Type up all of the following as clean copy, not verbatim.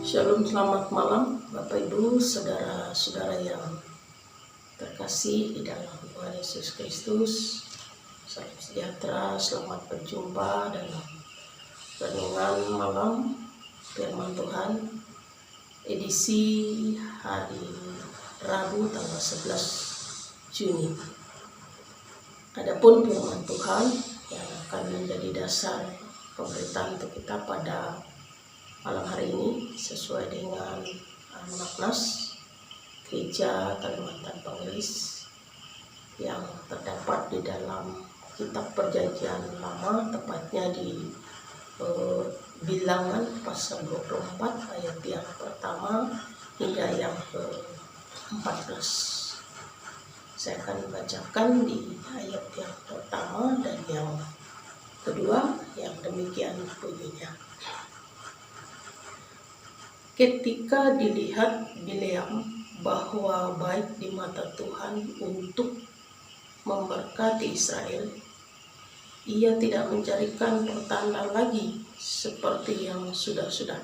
Shalom, selamat malam Bapak Ibu, saudara-saudara yang terkasih di dalam Tuhan Yesus Kristus. Salam sejahtera, selamat berjumpa dalam renungan malam Firman Tuhan edisi hari Rabu tanggal 11 Juni. Adapun firman Tuhan yang akan menjadi dasar pemberitaan untuk kita pada malam hari ini sesuai dengan Magnas Gereja Kalimantan Pengelis yang terdapat di dalam kitab Perjanjian Lama, tepatnya di Bilangan pasal 24 ayat yang pertama hingga yang ke-14. Saya akan bacakan di ayat yang pertama dan yang kedua yang demikian bunyinya. Ketika dilihat Bileam bahwa baik di mata Tuhan untuk memberkati Israel, ia tidak mencarikan pertanda lagi seperti yang sudah-sudah,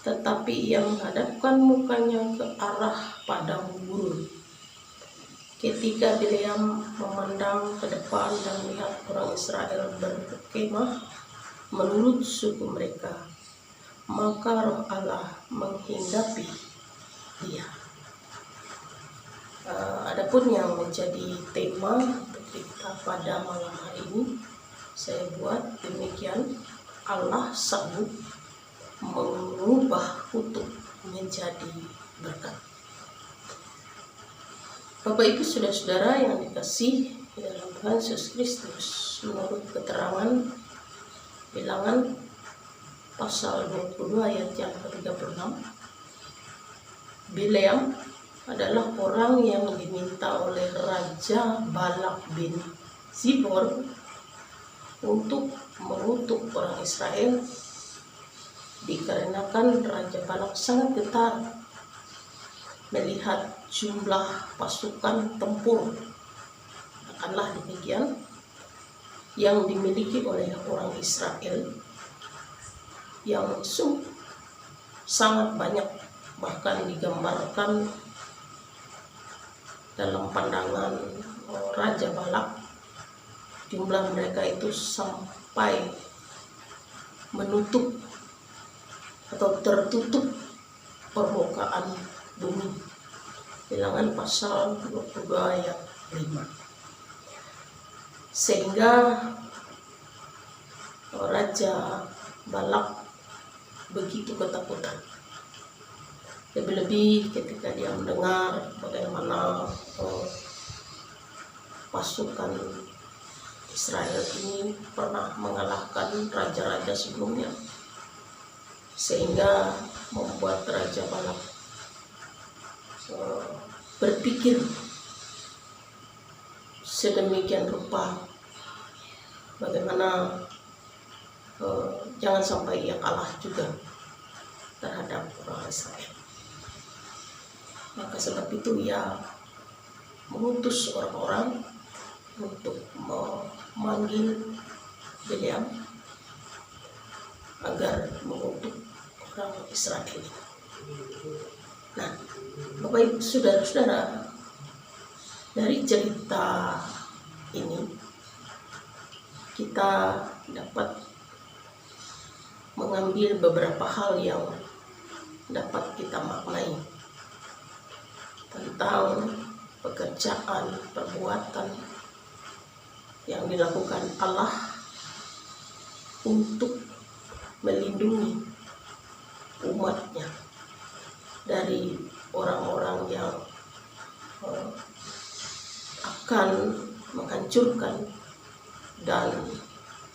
tetapi ia menghadapkan mukanya ke arah padang gurun. Ketika Bileam memandang ke depan dan melihat orang Israel berkemah menurut suku mereka, maka roh Allah menghinggapi dia. Adapun yang menjadi tema untuk kita pada malam hari ini, saya buat demikian: Allah sanggup mengubah kutuk menjadi berkat. Bapak Ibu saudara-saudara yang dikasihi di dalam Tuhan Yesus Kristus, menurut keterangan Bilangan pasal 22 ayat yang ke-36, Bileam adalah orang yang diminta oleh Raja Balak bin Zipor untuk mengutuk orang Israel, dikarenakan Raja Balak sangat getar melihat jumlah pasukan tempur, akanlah demikian, yang dimiliki oleh orang Israel yang sangat banyak, bahkan digambarkan dalam pandangan Raja Balak jumlah mereka itu sampai menutup atau tertutup permukaan bumi. Bilangan pasal 22 ayat 5. Sehingga Raja Balak begitu ketakutan, lebih-lebih ketika dia mendengar bagaimana pasukan Israel ini pernah mengalahkan raja-raja sebelumnya, sehingga membuat Raja Balak berpikir sedemikian rupa bagaimana jangan sampai ia kalah juga terhadap orang Israel. Maka sebab itu ia mengutus orang-orang untuk memanggil Bileam agar mengutuk orang Israel. Nah, Bapak Ibu saudara-saudara, dari cerita ini kita dapat mengambil beberapa hal yang dapat kita maknai tentang pekerjaan, perbuatan yang dilakukan Allah untuk melindungi umatnya dari orang-orang yang akan menghancurkan dan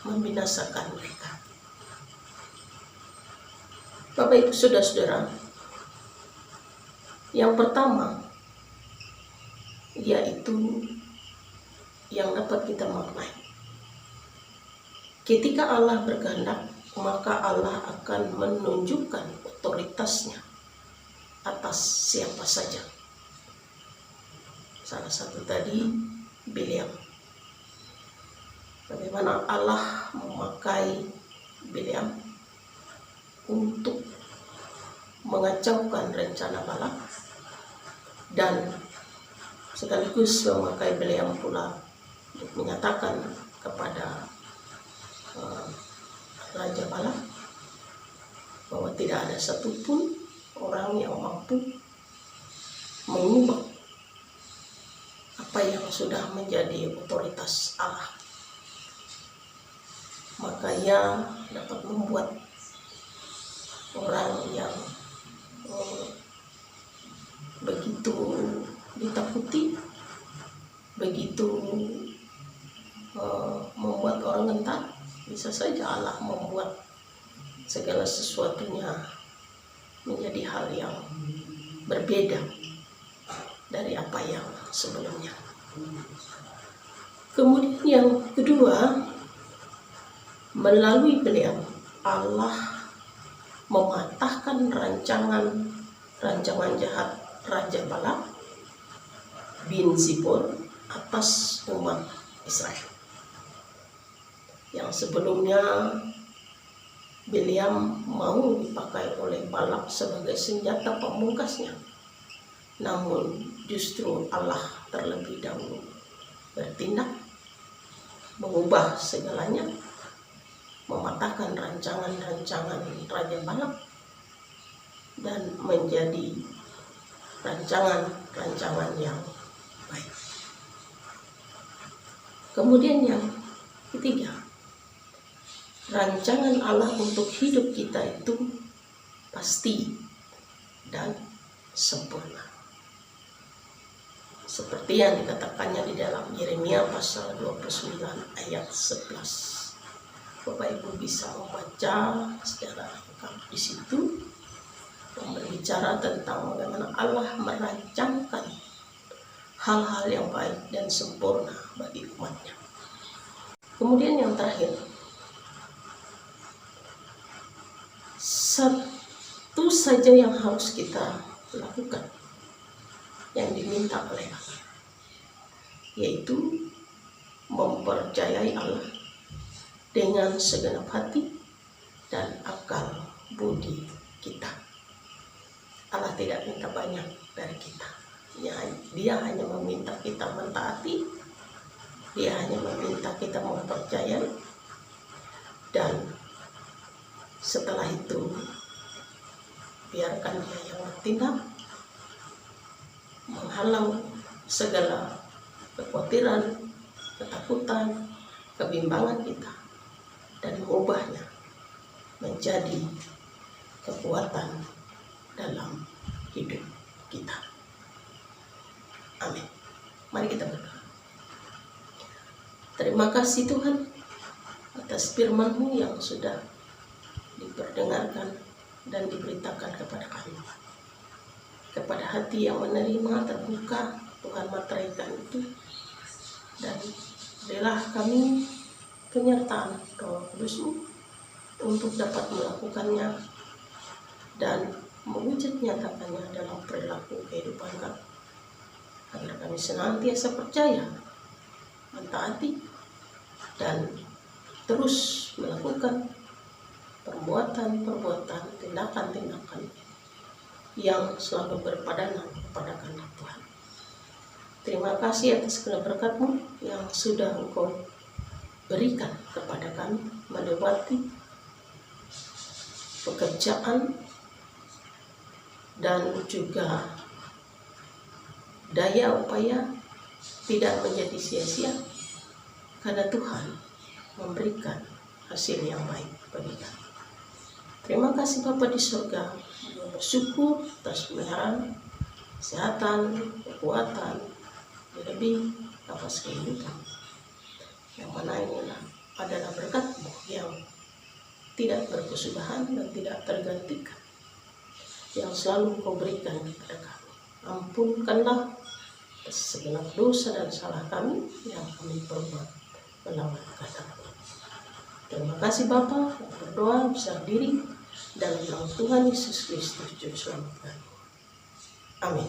membinasakan mereka. Bapak Ibu saudara-saudara, yang pertama yaitu yang dapat kita maknai, ketika Allah berkehendak, maka Allah akan menunjukkan otoritasnya atas siapa saja. Salah satu tadi Bileam, bagaimana Allah memakai Bileam untuk mengacaukan rencana Balak dan sekaligus memakai Bileam pula untuk menyatakan kepada Raja Balak bahwa tidak ada satupun orang yang mampu mengubah apa yang sudah menjadi otoritas Allah. Maka ia dapat membuat orang yang begitu ditakuti, begitu membuat orang gentar. Bisa saja Allah membuat segala sesuatunya menjadi hal yang berbeda dari apa yang sebelumnya. Kemudian yang kedua, melalui Bileam Allah mematahkan rancangan jahat Raja Balak bin Zipor atas umat Israel. Yang sebelumnya Bileam mau dipakai oleh Balak sebagai senjata pamungkasnya, namun justru Allah terlebih dahulu bertindak, mengubah segalanya, mematahkan rancangan-rancangan Raja Balak dan menjadi rancangan-rancangan yang baik. Kemudian yang ketiga, rancangan Allah untuk hidup kita itu pasti dan sempurna. Seperti yang dikatakannya di dalam Yeremia pasal 29 ayat 11. Bapak Ibu bisa membaca secara lengkap di situ, yang berbicara tentang bagaimana Allah merancangkan hal-hal yang baik dan sempurna bagi umatnya. Kemudian yang terakhir, satu saja yang harus kita lakukan, yang diminta oleh Allah, yaitu mempercayai Allah dengan segenap hati dan akal budi kita. Allah tidak minta banyak dari kita. Dia hanya meminta kita mentaati, Dia hanya meminta kita mempercayai, dan setelah itu biarkan Dia yang bertindak, menghalau segala kekhawatiran, ketakutan, kebimbangan kita, dan mengubahnya menjadi kekuatan dalam hidup kita. Amin. Mari kita berdoa. Terima kasih Tuhan atas firman-Mu yang sudah diperdengarkan dan diberitakan kepada kami. Kepada hati yang menerima, terbuka, Tuhan materaikan itu, dan berilah kami penyertaan Roh Kudus-Mu untuk dapat melakukannya dan mewujud nyatakannya dalam perilaku kehidupan kami, agar kami senantiasa percaya, mentaati, dan terus melakukan perbuatan-perbuatan, tindakan-tindakan yang selalu berpadanan kepada kehendak Tuhan. Terima kasih atas segala berkat-Mu yang sudah Engkau berikan kepada kami melewati pekerjaan dan juga daya upaya tidak menjadi sia-sia, karena Tuhan memberikan hasil yang baik bagi kami. Terima kasih Bapa di surga, bersyukur atas pemeliharaan, kesehatan, kekuatan, lebih nafas kehidupan, yang mana inilah adalah berkat-Mu yang tidak berkesudahan dan tidak tergantikan, yang selalu Kau berikan kepada kami. Ampunkanlah segenap dosa dan salah kami yang kami perbuat melawan kehendak-Mu. Terima kasih Bapa. Berdoa besar diri dalam nama Tuhan Yesus Kristus Juru Selamat kami. Amin.